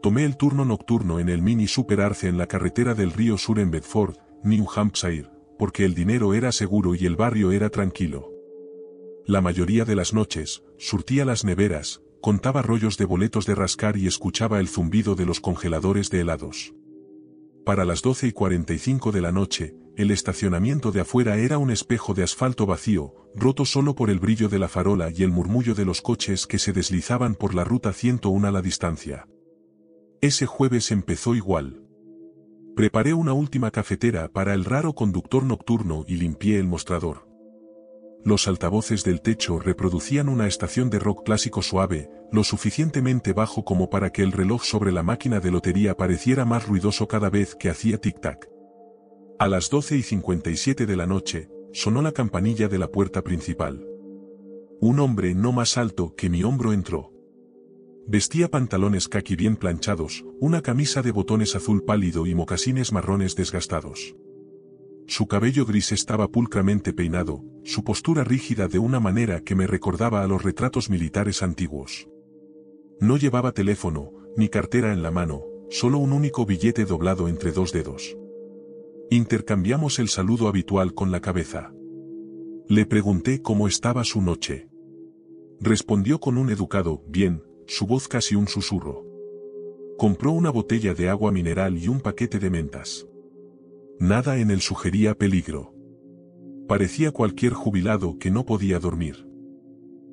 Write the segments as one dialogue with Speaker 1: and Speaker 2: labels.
Speaker 1: Tomé el turno nocturno en el Mini Super Arce en la carretera del Río Sur en Bedford, New Hampshire, porque el dinero era seguro y el barrio era tranquilo. La mayoría de las noches, surtía las neveras, contaba rollos de boletos de rascar y escuchaba el zumbido de los congeladores de helados. Para las 12:45 de la noche, el estacionamiento de afuera era un espejo de asfalto vacío, roto solo por el brillo de la farola y el murmullo de los coches que se deslizaban por la ruta 101 a la distancia. Ese jueves empezó igual. Preparé una última cafetera para el raro conductor nocturno y limpié el mostrador. Los altavoces del techo reproducían una estación de rock clásico suave, lo suficientemente bajo como para que el reloj sobre la máquina de lotería pareciera más ruidoso cada vez que hacía tic-tac. A las 12:57 de la noche, sonó la campanilla de la puerta principal. Un hombre no más alto que mi hombro entró. Vestía pantalones caqui bien planchados, una camisa de botones azul pálido y mocasines marrones desgastados. Su cabello gris estaba pulcramente peinado, su postura rígida de una manera que me recordaba a los retratos militares antiguos. No llevaba teléfono, ni cartera en la mano, solo un único billete doblado entre dos dedos. Intercambiamos el saludo habitual con la cabeza. Le pregunté cómo estaba su noche. Respondió con un educado bien, su voz casi un susurro. Compró una botella de agua mineral y un paquete de mentas. Nada en él sugería peligro. Parecía cualquier jubilado que no podía dormir.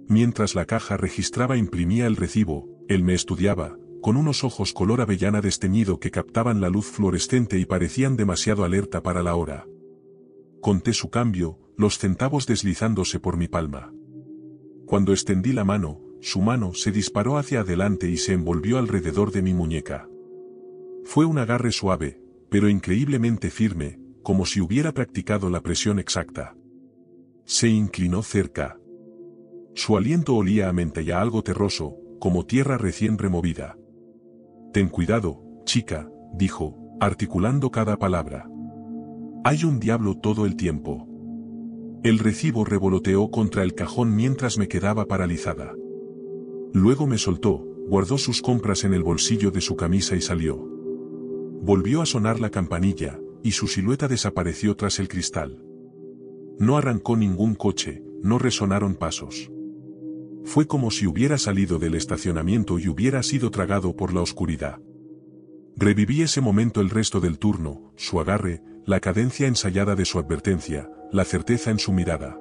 Speaker 1: Mientras la caja registraba imprimía el recibo, él me estudiaba, con unos ojos color avellana desteñido que captaban la luz fluorescente y parecían demasiado alerta para la hora. Conté su cambio, los centavos deslizándose por mi palma. Cuando extendí la mano, su mano se disparó hacia adelante y se envolvió alrededor de mi muñeca. Fue un agarre suave, pero increíblemente firme, como si hubiera practicado la presión exacta. Se inclinó cerca. Su aliento olía a menta y a algo terroso, como tierra recién removida. «Ten cuidado, chica», dijo, articulando cada palabra. «Hay un diablo todo el tiempo». El recibo revoloteó contra el cajón mientras me quedaba paralizada. Luego me soltó, guardó sus compras en el bolsillo de su camisa y salió. Volvió a sonar la campanilla, y su silueta desapareció tras el cristal. No arrancó ningún coche, no resonaron pasos. Fue como si hubiera salido del estacionamiento y hubiera sido tragado por la oscuridad. Reviví ese momento el resto del turno, su agarre, la cadencia ensayada de su advertencia, la certeza en su mirada.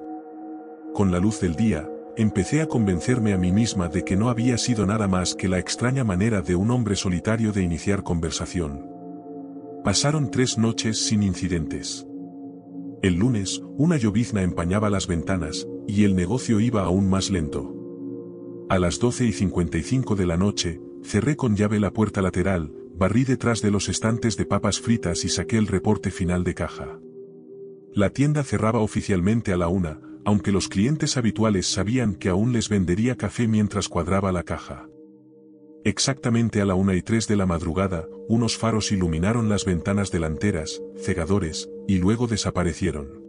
Speaker 1: Con la luz del día, empecé a convencerme a mí misma de que no había sido nada más que la extraña manera de un hombre solitario de iniciar conversación. Pasaron 3 noches sin incidentes. El lunes, una llovizna empañaba las ventanas, y el negocio iba aún más lento. A las 12:55 de la noche, cerré con llave la puerta lateral, barrí detrás de los estantes de papas fritas y saqué el reporte final de caja. La tienda cerraba oficialmente a la 1, aunque los clientes habituales sabían que aún les vendería café mientras cuadraba la caja. Exactamente a la 1:03 de la madrugada, unos faros iluminaron las ventanas delanteras, cegadores, y luego desaparecieron.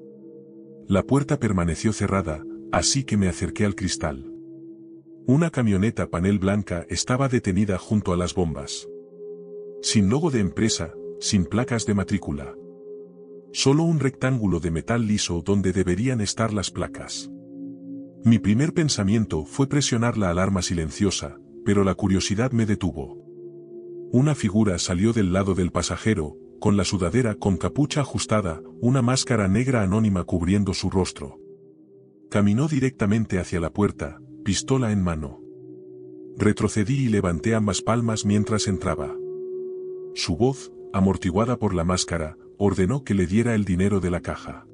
Speaker 1: La puerta permaneció cerrada, así que me acerqué al cristal. Una camioneta panel blanca estaba detenida junto a las bombas. Sin logo de empresa, sin placas de matrícula. Solo un rectángulo de metal liso donde deberían estar las placas. Mi primer pensamiento fue presionar la alarma silenciosa, pero la curiosidad me detuvo. Una figura salió del lado del pasajero, con la sudadera con capucha ajustada, una máscara negra anónima cubriendo su rostro. Caminó directamente hacia la puerta, pistola en mano. Retrocedí y levanté ambas palmas mientras entraba. Su voz, amortiguada por la máscara, ordenó que le diera el dinero de la caja.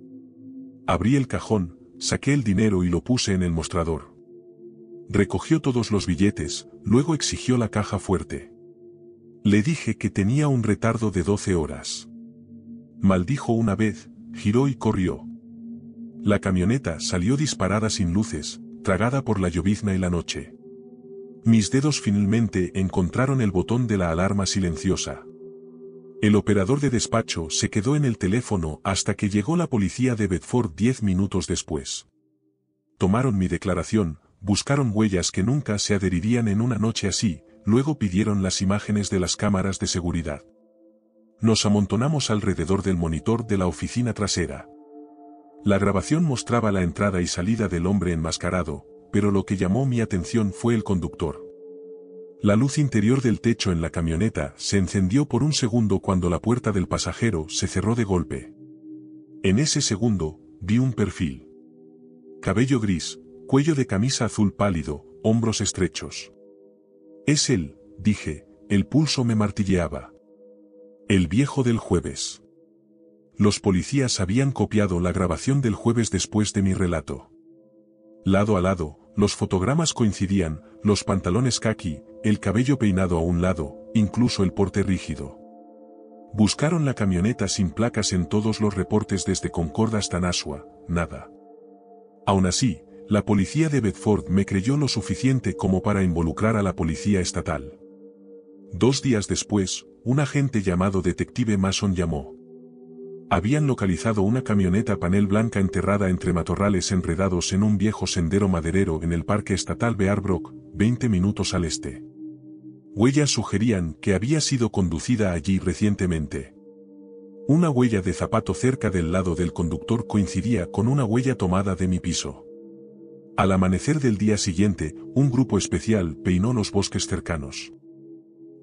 Speaker 1: Abrí el cajón, saqué el dinero y lo puse en el mostrador. Recogió todos los billetes, luego exigió la caja fuerte. Le dije que tenía un retardo de 12 horas. Maldijo una vez, giró y corrió. La camioneta salió disparada sin luces, tragada por la llovizna y la noche. Mis dedos finalmente encontraron el botón de la alarma silenciosa. El operador de despacho se quedó en el teléfono hasta que llegó la policía de Bedford 10 minutos después. Tomaron mi declaración, buscaron huellas que nunca se adherirían en una noche así, luego pidieron las imágenes de las cámaras de seguridad. Nos amontonamos alrededor del monitor de la oficina trasera. La grabación mostraba la entrada y salida del hombre enmascarado, pero lo que llamó mi atención fue el conductor. La luz interior del techo en la camioneta se encendió por un segundo cuando la puerta del pasajero se cerró de golpe. En ese segundo, vi un perfil. Cabello gris, cuello de camisa azul pálido, hombros estrechos. Es él, dije, el pulso me martilleaba. El viejo del jueves. Los policías habían copiado la grabación del jueves después de mi relato. Lado a lado, los fotogramas coincidían, los pantalones caqui, el cabello peinado a un lado, incluso el porte rígido. Buscaron la camioneta sin placas en todos los reportes desde Concord hasta Nashua, nada. Aún así, la policía de Bedford me creyó lo suficiente como para involucrar a la policía estatal. 2 días después, un agente llamado Detective Mason llamó. Habían localizado una camioneta panel blanca enterrada entre matorrales enredados en un viejo sendero maderero en el Parque Estatal Bear Brook, 20 minutos al este. Huellas sugerían que había sido conducida allí recientemente. Una huella de zapato cerca del lado del conductor coincidía con una huella tomada de mi piso. Al amanecer del día siguiente, un grupo especial peinó los bosques cercanos.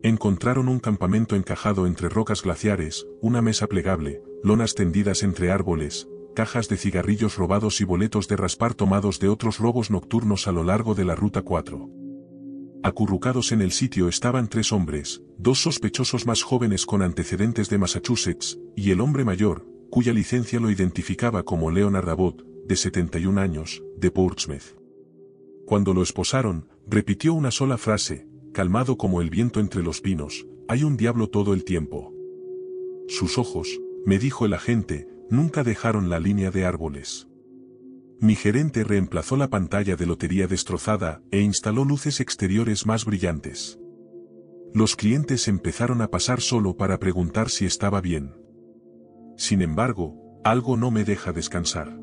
Speaker 1: Encontraron un campamento encajado entre rocas glaciares, una mesa plegable, lonas tendidas entre árboles, cajas de cigarrillos robados y boletos de raspar tomados de otros robos nocturnos a lo largo de la Ruta 4. Acurrucados en el sitio estaban 3 hombres, 2 sospechosos más jóvenes con antecedentes de Massachusetts, y el hombre mayor, cuya licencia lo identificaba como Leonard Abbott, de 71 años, de Portsmouth. Cuando lo esposaron, repitió una sola frase, calmado como el viento entre los pinos: hay un diablo todo el tiempo. Sus ojos, me dijo el agente, nunca dejaron la línea de árboles. Mi gerente reemplazó la pantalla de lotería destrozada e instaló luces exteriores más brillantes. Los clientes empezaron a pasar solo para preguntar si estaba bien. Sin embargo, algo no me deja descansar.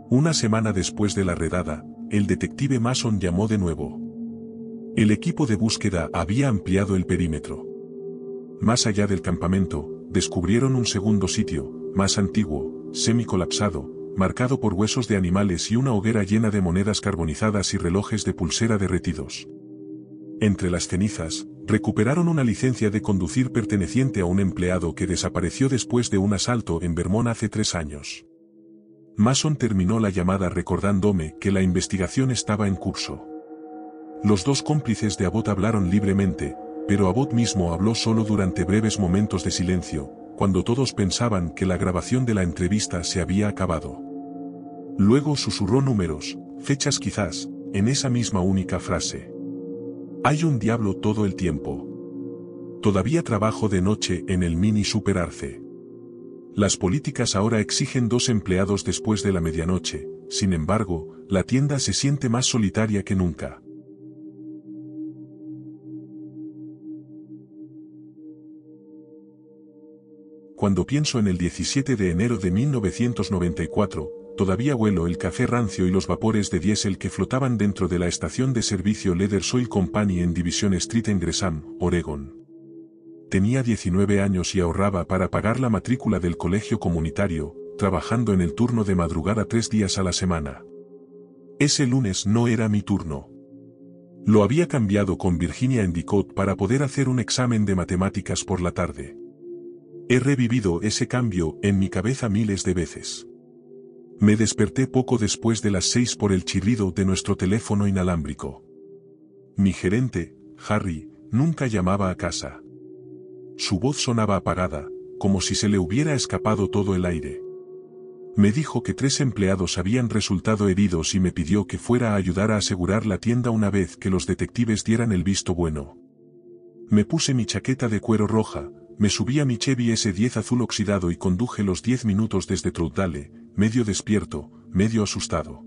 Speaker 1: Una semana después de la redada, el detective Mason llamó de nuevo. El equipo de búsqueda había ampliado el perímetro. Más allá del campamento, descubrieron un segundo sitio, más antiguo, semi-colapsado, marcado por huesos de animales y una hoguera llena de monedas carbonizadas y relojes de pulsera derretidos. Entre las cenizas, recuperaron una licencia de conducir perteneciente a un empleado que desapareció después de un asalto en Vermont hace 3 años. Mason terminó la llamada recordándome que la investigación estaba en curso. Los 2 cómplices de Abbott hablaron libremente, pero Abbott mismo habló solo durante breves momentos de silencio, cuando todos pensaban que la grabación de la entrevista se había acabado. Luego susurró números, fechas quizás, en esa misma única frase. Hay un diablo todo el tiempo. Todavía trabajo de noche en el Mini Super Arce. Las políticas ahora exigen 2 empleados después de la medianoche, sin embargo, la tienda se siente más solitaria que nunca. Cuando pienso en el 17 de enero de 1994, todavía huelo el café rancio y los vapores de diésel que flotaban dentro de la estación de servicio Leather Soil Company en Division Street en Gresham, Oregón. Tenía 19 años y ahorraba para pagar la matrícula del colegio comunitario, trabajando en el turno de madrugada 3 días a la semana. Ese lunes no era mi turno. Lo había cambiado con Virginia Endicott para poder hacer un examen de matemáticas por la tarde. He revivido ese cambio en mi cabeza miles de veces. Me desperté poco después de las 6 por el chirrido de nuestro teléfono inalámbrico. Mi gerente, Harry, nunca llamaba a casa. Su voz sonaba apagada, como si se le hubiera escapado todo el aire. Me dijo que 3 empleados habían resultado heridos y me pidió que fuera a ayudar a asegurar la tienda una vez que los detectives dieran el visto bueno. Me puse mi chaqueta de cuero roja, me subí a mi Chevy S10 azul oxidado y conduje los 10 minutos desde Troutdale, medio despierto, medio asustado.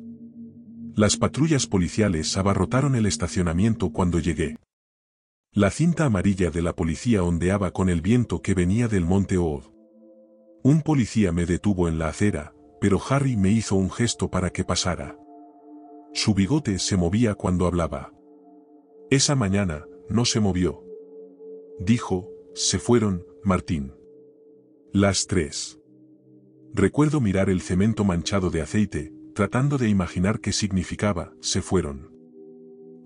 Speaker 1: Las patrullas policiales abarrotaron el estacionamiento cuando llegué. La cinta amarilla de la policía ondeaba con el viento que venía del monte Ood. Un policía me detuvo en la acera, pero Harry me hizo un gesto para que pasara. Su bigote se movía cuando hablaba. Esa mañana, no se movió. Dijo, se fueron, Martín. Las 3. Recuerdo mirar el cemento manchado de aceite, tratando de imaginar qué significaba, se fueron.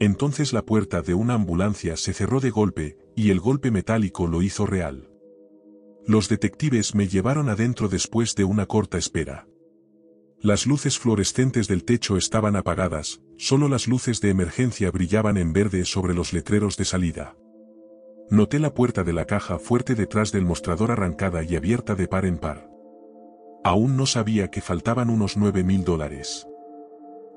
Speaker 1: Entonces la puerta de una ambulancia se cerró de golpe, y el golpe metálico lo hizo real. Los detectives me llevaron adentro después de una corta espera. Las luces fluorescentes del techo estaban apagadas, solo las luces de emergencia brillaban en verde sobre los letreros de salida. Noté la puerta de la caja fuerte detrás del mostrador arrancada y abierta de par en par. Aún no sabía que faltaban unos $9.000.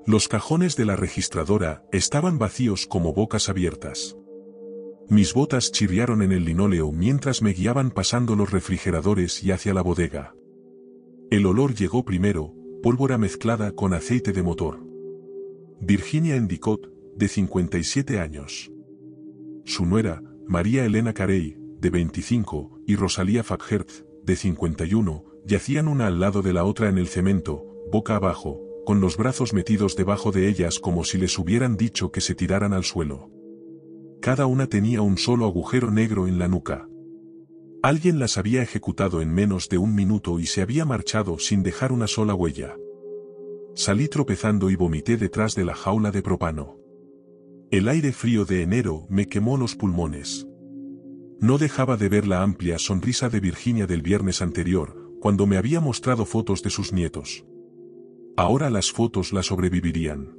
Speaker 1: Los cajones de la registradora estaban vacíos como bocas abiertas. Mis botas chirriaron en el linóleo mientras me guiaban pasando los refrigeradores y hacia la bodega. El olor llegó primero, pólvora mezclada con aceite de motor. Virginia Endicott, de 57 años. Su nuera, María Elena Carey, de 25, y Rosalía Fackhertz, de 51, yacían una al lado de la otra en el cemento, boca abajo, con los brazos metidos debajo de ellas como si les hubieran dicho que se tiraran al suelo. Cada una tenía un solo agujero negro en la nuca. Alguien las había ejecutado en menos de un minuto y se había marchado sin dejar una sola huella. Salí tropezando y vomité detrás de la jaula de propano. El aire frío de enero me quemó los pulmones. No dejaba de ver la amplia sonrisa de Virginia del viernes anterior, cuando me había mostrado fotos de sus nietos. Ahora las fotos la sobrevivirían.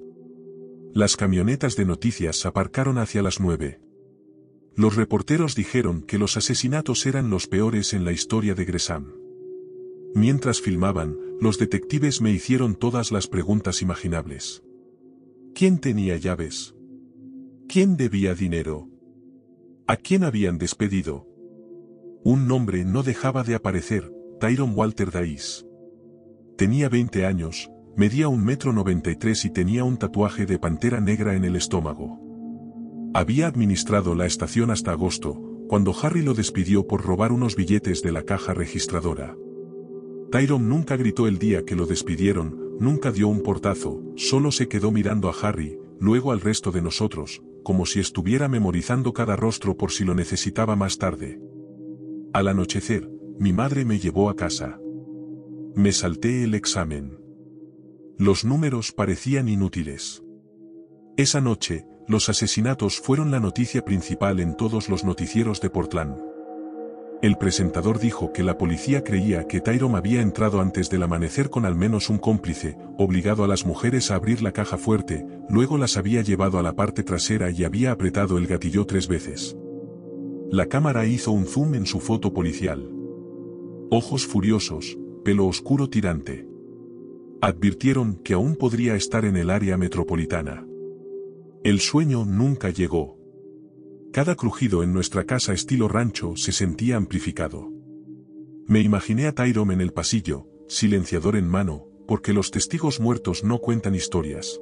Speaker 1: Las camionetas de noticias aparcaron hacia las 9. Los reporteros dijeron que los asesinatos eran los peores en la historia de Gresham. Mientras filmaban, los detectives me hicieron todas las preguntas imaginables. ¿Quién tenía llaves? ¿Quién debía dinero? ¿A quién habían despedido? Un nombre no dejaba de aparecer, Tyrone Walter Days. Tenía 20 años, medía 1,93 m y tenía un tatuaje de pantera negra en el estómago. Había administrado la estación hasta agosto, cuando Harry lo despidió por robar unos billetes de la caja registradora. Tyrone nunca gritó el día que lo despidieron, nunca dio un portazo, solo se quedó mirando a Harry, luego al resto de nosotros, como si estuviera memorizando cada rostro por si lo necesitaba más tarde. Al anochecer, mi madre me llevó a casa. Me salté el examen. Los números parecían inútiles. Esa noche, los asesinatos fueron la noticia principal en todos los noticieros de Portland. El presentador dijo que la policía creía que Tyrone había entrado antes del amanecer con al menos un cómplice, obligado a las mujeres a abrir la caja fuerte, luego las había llevado a la parte trasera y había apretado el gatillo 3 veces. La cámara hizo un zoom en su foto policial. Ojos furiosos, pelo oscuro tirante. Advirtieron que aún podría estar en el área metropolitana. El sueño nunca llegó. Cada crujido en nuestra casa estilo rancho se sentía amplificado. Me imaginé a Tyrone en el pasillo, silenciador en mano, porque los testigos muertos no cuentan historias.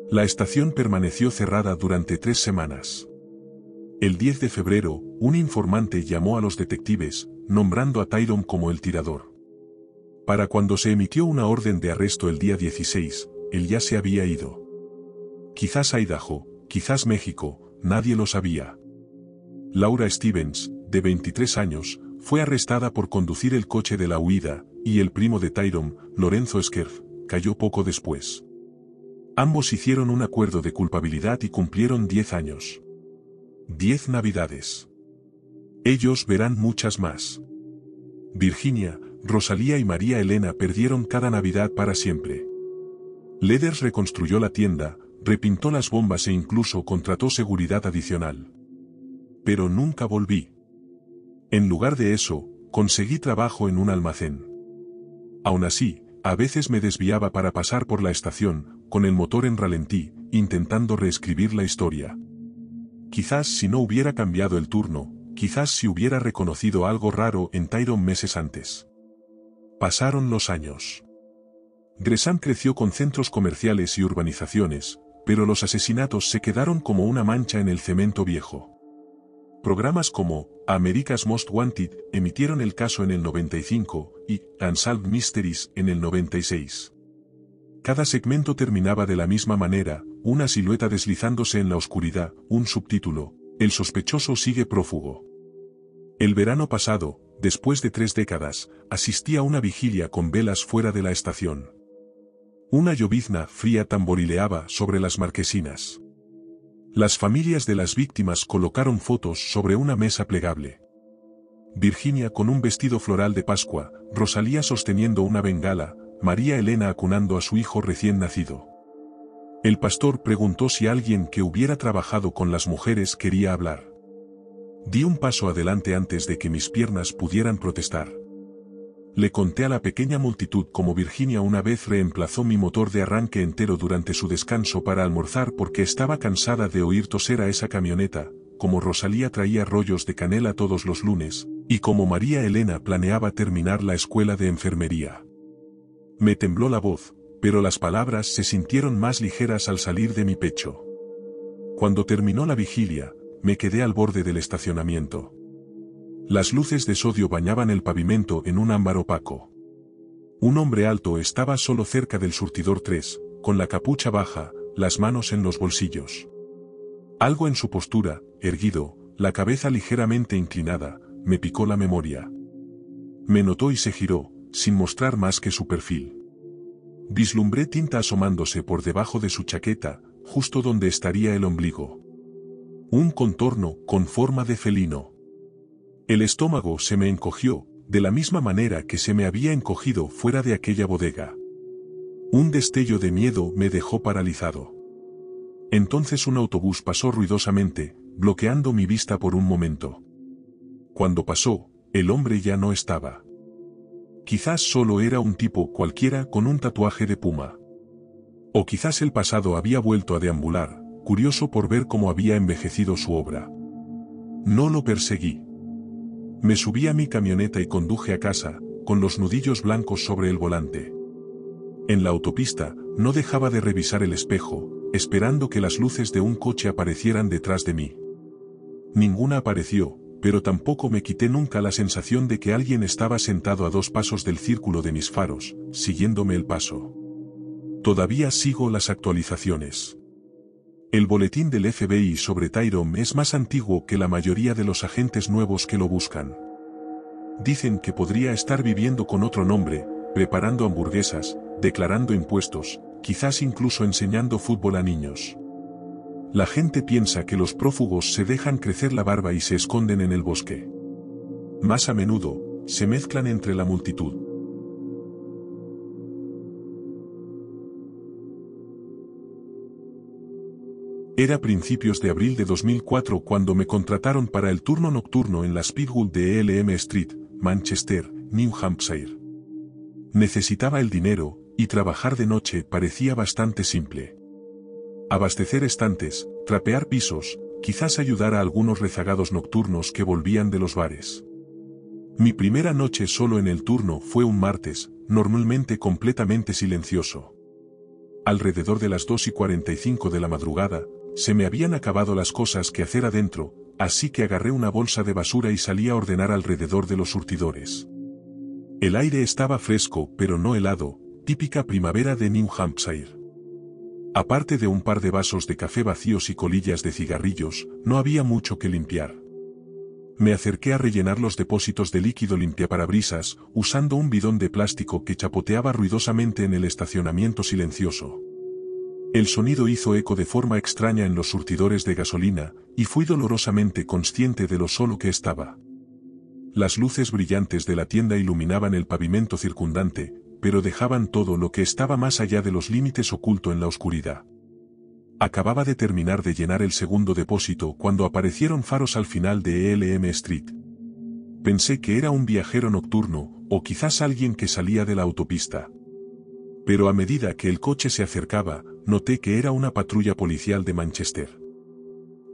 Speaker 1: La estación permaneció cerrada durante 3 semanas. El 10 de febrero, un informante llamó a los detectives, nombrando a Tyrone como el tirador. Para cuando se emitió una orden de arresto el día 16, él ya se había ido. Quizás a Idaho, quizás México, nadie lo sabía. Laura Stevens, de 23 años, fue arrestada por conducir el coche de la huida, y el primo de Tyrone, Lorenzo Scherf, cayó poco después. Ambos hicieron un acuerdo de culpabilidad y cumplieron 10 años. 10 navidades. Ellos verán muchas más. Virginia, Rosalía y María Elena perdieron cada Navidad para siempre. Leathers reconstruyó la tienda, repintó las bombas e incluso contrató seguridad adicional. Pero nunca volví. En lugar de eso, conseguí trabajo en un almacén. Aún así, a veces me desviaba para pasar por la estación, con el motor en ralentí, intentando reescribir la historia. Quizás si no hubiera cambiado el turno, quizás si hubiera reconocido algo raro en Tyrone meses antes. Pasaron los años. Gresham creció con centros comerciales y urbanizaciones, pero los asesinatos se quedaron como una mancha en el cemento viejo. Programas como America's Most Wanted emitieron el caso en el 95 y Unsolved Mysteries en el 96. Cada segmento terminaba de la misma manera, una silueta deslizándose en la oscuridad, un subtítulo, El sospechoso sigue prófugo. El verano pasado, después de 3 décadas, asistí a una vigilia con velas fuera de la estación. Una llovizna fría tamborileaba sobre las marquesinas. Las familias de las víctimas colocaron fotos sobre una mesa plegable. Virginia con un vestido floral de Pascua, Rosalía sosteniendo una bengala, María Elena acunando a su hijo recién nacido. El pastor preguntó si alguien que hubiera trabajado con las mujeres quería hablar. Di un paso adelante antes de que mis piernas pudieran protestar. Le conté a la pequeña multitud cómo Virginia una vez reemplazó mi motor de arranque entero durante su descanso para almorzar porque estaba cansada de oír toser a esa camioneta, como Rosalía traía rollos de canela todos los lunes, y como María Elena planeaba terminar la escuela de enfermería. Me tembló la voz, pero las palabras se sintieron más ligeras al salir de mi pecho. Cuando terminó la vigilia, me quedé al borde del estacionamiento. Las luces de sodio bañaban el pavimento en un ámbar opaco. Un hombre alto estaba solo cerca del surtidor 3, con la capucha baja, las manos en los bolsillos. Algo en su postura, erguido, la cabeza ligeramente inclinada, me picó la memoria. Me notó y se giró, sin mostrar más que su perfil. Vislumbré tinta asomándose por debajo de su chaqueta, justo donde estaría el ombligo. Un contorno con forma de felino. El estómago se me encogió, de la misma manera que se me había encogido fuera de aquella bodega. Un destello de miedo me dejó paralizado. Entonces un autobús pasó ruidosamente, bloqueando mi vista por un momento. Cuando pasó, el hombre ya no estaba. Quizás solo era un tipo cualquiera con un tatuaje de puma. O quizás el pasado había vuelto a deambular, curioso por ver cómo había envejecido su obra. No lo perseguí. Me subí a mi camioneta y conduje a casa, con los nudillos blancos sobre el volante. En la autopista, no dejaba de revisar el espejo, esperando que las luces de un coche aparecieran detrás de mí. Ninguna apareció, pero tampoco me quité nunca la sensación de que alguien estaba sentado a 2 pasos del círculo de mis faros, siguiéndome el paso. Todavía sigo las actualizaciones. El boletín del FBI sobre Tyrone es más antiguo que la mayoría de los agentes nuevos que lo buscan. Dicen que podría estar viviendo con otro nombre, preparando hamburguesas, declarando impuestos, quizás incluso enseñando fútbol a niños. La gente piensa que los prófugos se dejan crecer la barba y se esconden en el bosque. Más a menudo, se mezclan entre la multitud. Era principios de abril de 2004 cuando me contrataron para el turno nocturno en la Speedwell de Elm Street, Manchester, New Hampshire. Necesitaba el dinero, y trabajar de noche parecía bastante simple. Abastecer estantes, trapear pisos, quizás ayudar a algunos rezagados nocturnos que volvían de los bares. Mi primera noche solo en el turno fue un martes, normalmente completamente silencioso. Alrededor de las 2:45 de la madrugada, se me habían acabado las cosas que hacer adentro, así que agarré una bolsa de basura y salí a ordenar alrededor de los surtidores. El aire estaba fresco pero no helado, típica primavera de New Hampshire. Aparte de un par de vasos de café vacíos y colillas de cigarrillos, no había mucho que limpiar. Me acerqué a rellenar los depósitos de líquido limpiaparabrisas, usando un bidón de plástico que chapoteaba ruidosamente en el estacionamiento silencioso. El sonido hizo eco de forma extraña en los surtidores de gasolina, y fui dolorosamente consciente de lo solo que estaba. Las luces brillantes de la tienda iluminaban el pavimento circundante, pero dejaban todo lo que estaba más allá de los límites oculto en la oscuridad. Acababa de terminar de llenar el segundo depósito cuando aparecieron faros al final de Elm Street. Pensé que era un viajero nocturno, o quizás alguien que salía de la autopista. Pero a medida que el coche se acercaba, noté que era una patrulla policial de Manchester.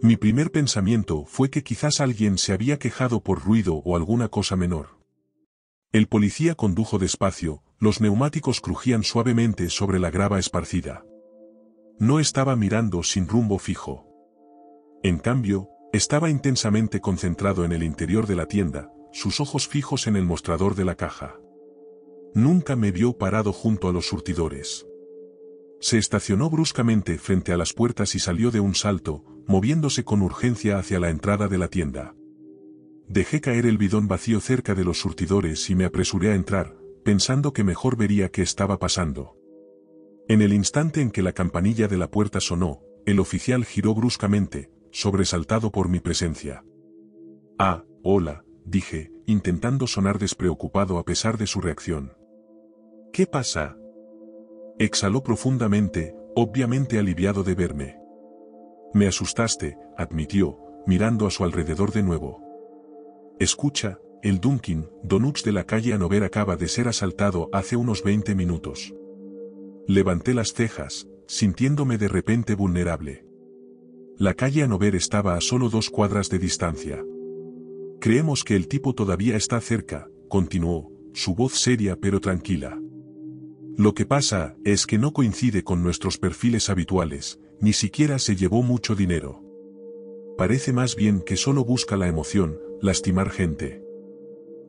Speaker 1: Mi primer pensamiento fue que quizás alguien se había quejado por ruido o alguna cosa menor. El policía condujo despacio, los neumáticos crujían suavemente sobre la grava esparcida. No estaba mirando sin rumbo fijo. En cambio, estaba intensamente concentrado en el interior de la tienda, sus ojos fijos en el mostrador de la caja. Nunca me vio parado junto a los surtidores. Se estacionó bruscamente frente a las puertas y salió de un salto, moviéndose con urgencia hacia la entrada de la tienda. Dejé caer el bidón vacío cerca de los surtidores y me apresuré a entrar, pensando que mejor vería qué estaba pasando. En el instante en que la campanilla de la puerta sonó, el oficial giró bruscamente, sobresaltado por mi presencia. «Ah, hola», dije, intentando sonar despreocupado a pesar de su reacción. «¿Qué pasa?». Exhaló profundamente, obviamente aliviado de verme. «Me asustaste», admitió, mirando a su alrededor de nuevo. «Escucha, el Dunkin' Donuts de la calle Hanover acaba de ser asaltado hace unos 20 minutos». Levanté las cejas, sintiéndome de repente vulnerable. La calle Hanover estaba a solo 2 cuadras de distancia. «Creemos que el tipo todavía está cerca», continuó, su voz seria pero tranquila. «Lo que pasa es que no coincide con nuestros perfiles habituales, ni siquiera se llevó mucho dinero. Parece más bien que solo busca la emoción, lastimar gente».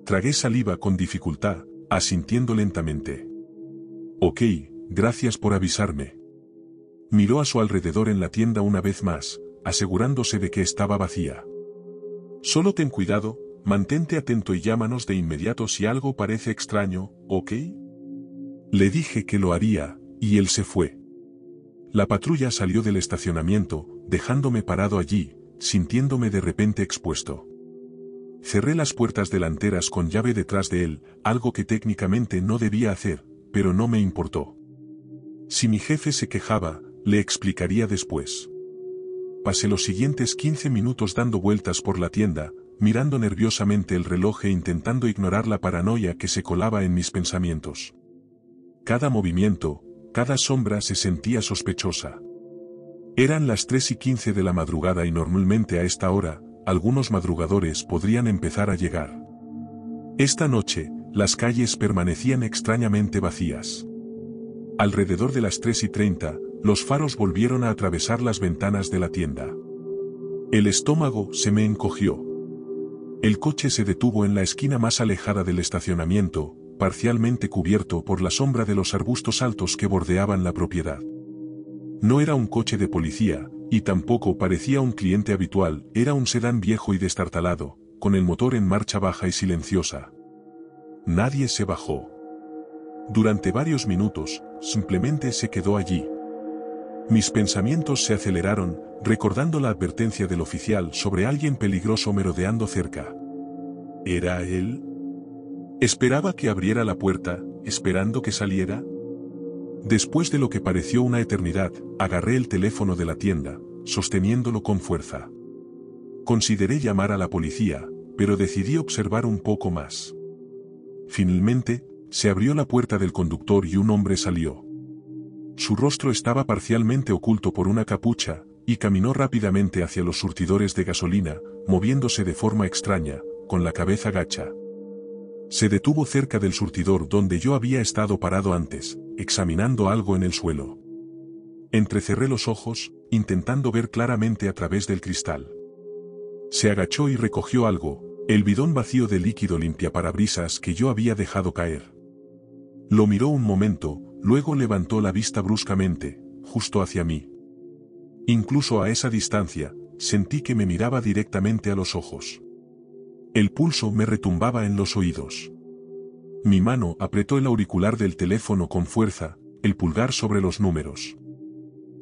Speaker 1: Tragué saliva con dificultad, asintiendo lentamente. «Ok, gracias por avisarme». Miró a su alrededor en la tienda una vez más, asegurándose de que estaba vacía. «Solo ten cuidado, mantente atento y llámanos de inmediato si algo parece extraño, ¿ok?». Le dije que lo haría, y él se fue. La patrulla salió del estacionamiento, dejándome parado allí, sintiéndome de repente expuesto. Cerré las puertas delanteras con llave detrás de él, algo que técnicamente no debía hacer, pero no me importó. Si mi jefe se quejaba, le explicaría después. Pasé los siguientes 15 minutos dando vueltas por la tienda, mirando nerviosamente el reloj e intentando ignorar la paranoia que se colaba en mis pensamientos. Cada movimiento, cada sombra se sentía sospechosa. Eran las 3:15 de la madrugada y normalmente a esta hora, algunos madrugadores podrían empezar a llegar. Esta noche, las calles permanecían extrañamente vacías. Alrededor de las 3:30, los faros volvieron a atravesar las ventanas de la tienda. El estómago se me encogió. El coche se detuvo en la esquina más alejada del estacionamiento, parcialmente cubierto por la sombra de los arbustos altos que bordeaban la propiedad. No era un coche de policía, y tampoco parecía un cliente habitual, era un sedán viejo y destartalado, con el motor en marcha baja y silenciosa. Nadie se bajó. Durante varios minutos, simplemente se quedó allí. Mis pensamientos se aceleraron, recordando la advertencia del oficial sobre alguien peligroso merodeando cerca. ¿Era él? ¿Esperaba que abriera la puerta, esperando que saliera? Después de lo que pareció una eternidad, agarré el teléfono de la tienda, sosteniéndolo con fuerza. Consideré llamar a la policía, pero decidí observar un poco más. Finalmente, se abrió la puerta del conductor y un hombre salió. Su rostro estaba parcialmente oculto por una capucha, y caminó rápidamente hacia los surtidores de gasolina, moviéndose de forma extraña, con la cabeza gacha. Se detuvo cerca del surtidor donde yo había estado parado antes, examinando algo en el suelo. Entrecerré los ojos, intentando ver claramente a través del cristal. Se agachó y recogió algo, el bidón vacío de líquido limpiaparabrisas que yo había dejado caer. Lo miró un momento, luego levantó la vista bruscamente, justo hacia mí. Incluso a esa distancia, sentí que me miraba directamente a los ojos. El pulso me retumbaba en los oídos. Mi mano apretó el auricular del teléfono con fuerza, el pulgar sobre los números.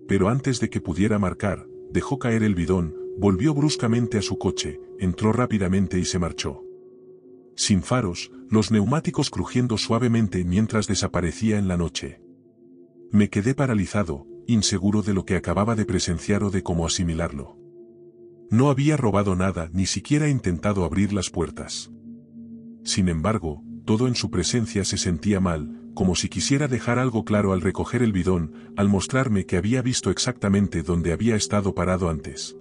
Speaker 1: Pero antes de que pudiera marcar, dejó caer el bidón, volvió bruscamente a su coche, entró rápidamente y se marchó. Sin faros, los neumáticos crujiendo suavemente mientras desaparecía en la noche. Me quedé paralizado, inseguro de lo que acababa de presenciar o de cómo asimilarlo. No había robado nada, ni siquiera intentado abrir las puertas. Sin embargo, todo en su presencia se sentía mal, como si quisiera dejar algo claro al recoger el bidón, al mostrarme que había visto exactamente dónde había estado parado antes.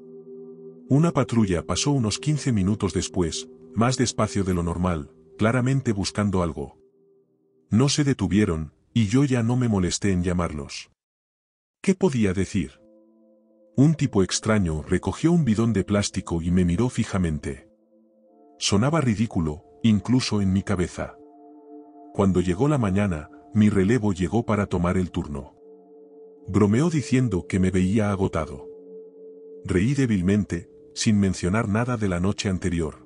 Speaker 1: Una patrulla pasó unos 15 minutos después, más despacio de lo normal, claramente buscando algo. No se detuvieron, y yo ya no me molesté en llamarlos. ¿Qué podía decir? Un tipo extraño recogió un bidón de plástico y me miró fijamente. Sonaba ridículo, incluso en mi cabeza. Cuando llegó la mañana, mi relevo llegó para tomar el turno. Bromeó diciendo que me veía agotado. Reí débilmente, sin mencionar nada de la noche anterior.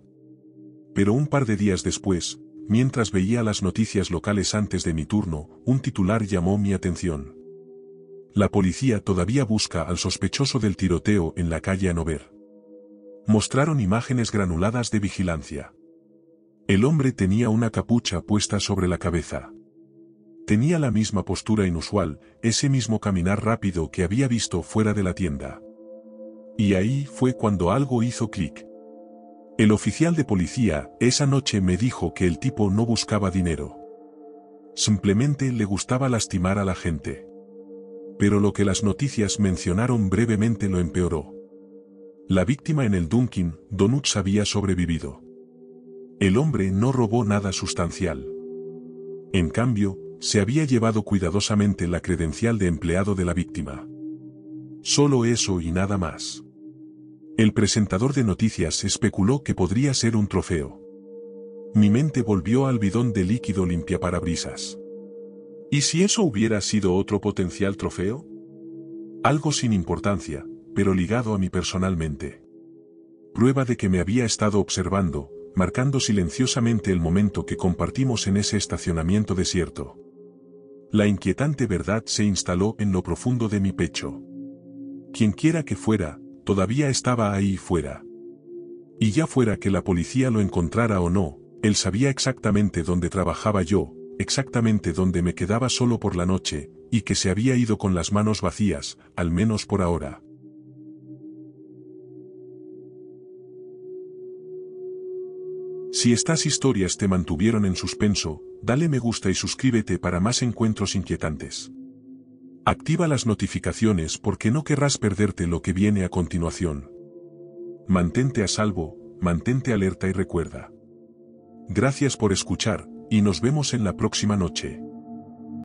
Speaker 1: Pero un par de días después, mientras veía las noticias locales antes de mi turno, un titular llamó mi atención. La policía todavía busca al sospechoso del tiroteo en la calle Hanover. Mostraron imágenes granuladas de vigilancia. El hombre tenía una capucha puesta sobre la cabeza. Tenía la misma postura inusual, ese mismo caminar rápido que había visto fuera de la tienda. Y ahí fue cuando algo hizo clic. El oficial de policía esa noche me dijo que el tipo no buscaba dinero. Simplemente le gustaba lastimar a la gente. Pero lo que las noticias mencionaron brevemente lo empeoró. La víctima en el Dunkin' Donuts había sobrevivido. El hombre no robó nada sustancial. En cambio, se había llevado cuidadosamente la credencial de empleado de la víctima. Solo eso y nada más. El presentador de noticias especuló que podría ser un trofeo. Mi mente volvió al bidón de líquido limpiaparabrisas. ¿Y si eso hubiera sido otro potencial trofeo? Algo sin importancia, pero ligado a mí personalmente. Prueba de que me había estado observando, marcando silenciosamente el momento que compartimos en ese estacionamiento desierto. La inquietante verdad se instaló en lo profundo de mi pecho. Quienquiera que fuera, todavía estaba ahí fuera. Y ya fuera que la policía lo encontrara o no, él sabía exactamente dónde trabajaba yo, exactamente dónde me quedaba solo por la noche, y que se había ido con las manos vacías, al menos por ahora. Si estas historias te mantuvieron en suspenso, dale me gusta y suscríbete para más encuentros inquietantes. Activa las notificaciones porque no querrás perderte lo que viene a continuación. Mantente a salvo, mantente alerta y recuerda. Gracias por escuchar, y nos vemos en la próxima noche.